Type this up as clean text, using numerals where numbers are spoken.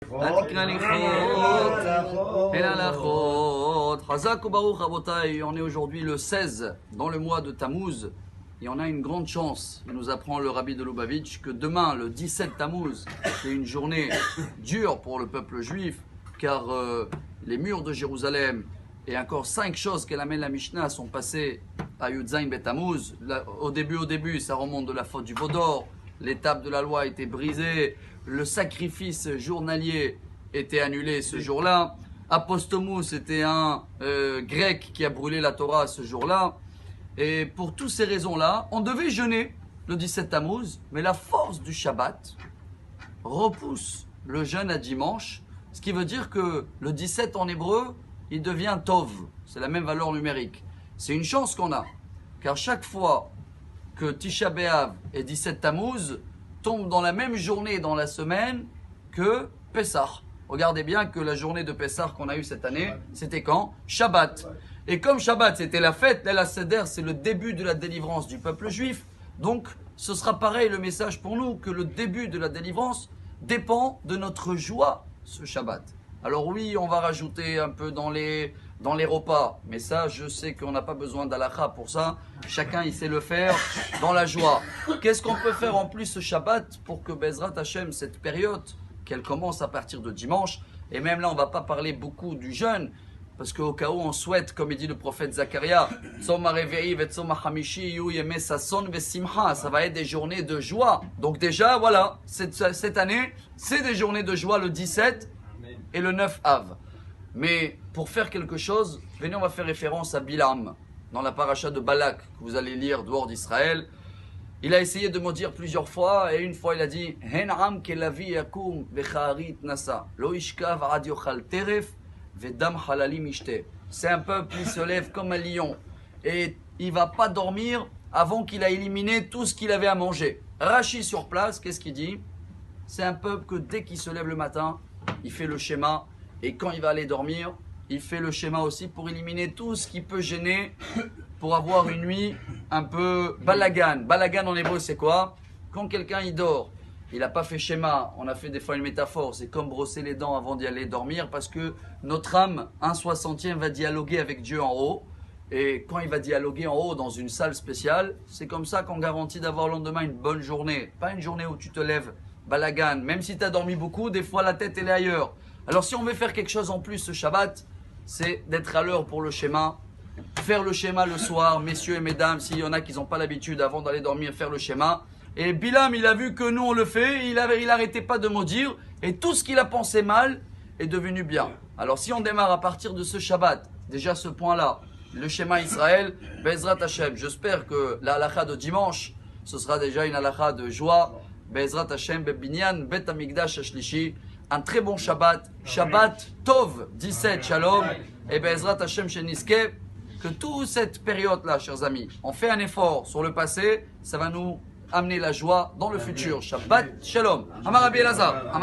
On est aujourd'hui le 16 dans le mois de Tammuz et on a une grande chance. Il nous apprend le rabbi de Lubavitch que demain, le 17 Tammuz, c'est une journée dure pour le peuple juif car les murs de Jérusalem et encore 5 choses qu'elle amène la Mishnah sont passées à Yudzaïn Bet Tammuz. Au début, ça remonte de la faute du veau d'or. L'étape de la loi a été brisée. Le sacrifice journalier était annulé ce jour-là. Apostomous, c'était un grec qui a brûlé la Torah ce jour-là. Et pour toutes ces raisons-là, on devait jeûner le 17 Tammuz, mais la force du Shabbat repousse le jeûne à dimanche, ce qui veut dire que le 17 en hébreu, il devient Tov. C'est la même valeur numérique. C'est une chance qu'on a, car chaque fois que Tisha B'Av et 17 Tammuz tombent dans la même journée dans la semaine que Pessah. Regardez bien que la journée de Pessah qu'on a eue cette année, c'était quand? Shabbat. Et comme Shabbat c'était la fête, Leil HaSeder c'est le début de la délivrance du peuple juif. Donc ce sera pareil le message pour nous, que le début de la délivrance dépend de notre joie ce Shabbat. Alors oui, on va rajouter un peu dans les repas, mais ça je sais qu'on n'a pas besoin d'halakha pour ça. Chacun il sait le faire dans la joie. Qu'est-ce qu'on peut faire en plus ce Shabbat pour que Bezrat Hashem, cette période, qu'elle commence à partir de dimanche, et même là on ne va pas parler beaucoup du jeûne, parce qu'au cas où on souhaite, comme il dit le prophète Zacharia, ça va être des journées de joie. Donc déjà voilà, cette année c'est des journées de joie le 17 et le 9 Av. Mais pour faire quelque chose, venez, on va faire référence à Bilam dans la paracha de Balak que vous allez lire dehors d'Israël. Il a essayé de maudire plusieurs fois et une fois il a dit Hen'am kelavi yakum vecharit nasa lo ishkav ad yochal teref vedam halalim ishte. C'est un peuple qui se lève comme un lion et il va pas dormir avant qu'il a éliminé tout ce qu'il avait à manger. Rachi sur place, qu'est-ce qu'il dit? C'est un peuple que dès qu'il se lève le matin, il fait le schéma et quand il va aller dormir, il fait le schéma aussi pour éliminer tout ce qui peut gêner, pour avoir une nuit un peu balagan. Balagan en hébreu c'est quoi? Quand quelqu'un il dort, il n'a pas fait schéma, on a fait des fois une métaphore, c'est comme brosser les dents avant d'y aller dormir parce que notre âme, 1/60e, va dialoguer avec Dieu en haut. Et quand il va dialoguer en haut dans une salle spéciale, c'est comme ça qu'on garantit d'avoir le lendemain une bonne journée. Pas une journée où tu te lèves balagan. Même si tu as dormi beaucoup, des fois la tête elle est ailleurs. Alors si on veut faire quelque chose en plus ce Shabbat, c'est d'être à l'heure pour le schéma. Faire le schéma le soir, messieurs et mesdames, s'il y en a qui n'ont pas l'habitude avant d'aller dormir, faire le schéma. Et Bilam, il a vu que nous on le fait, il arrêtait pas de maudire, et tout ce qu'il a pensé mal est devenu bien. Alors si on démarre à partir de ce Shabbat, déjà ce point-là, le schéma Israël, Bezrat Hashem, j'espère que la halakha de dimanche, ce sera déjà une halakha de joie, Bezrat Hashem, Bebinyan, Bet Hamikdash Ashlishi, un très bon Shabbat, Shabbat Tov, 17, Shalom, et Bezrat Hashem Sheniske, que toute cette période-là, chers amis, on fait un effort sur le passé, ça va nous amener la joie dans le futur. Shabbat Shalom. Amar Rabbi Elazar.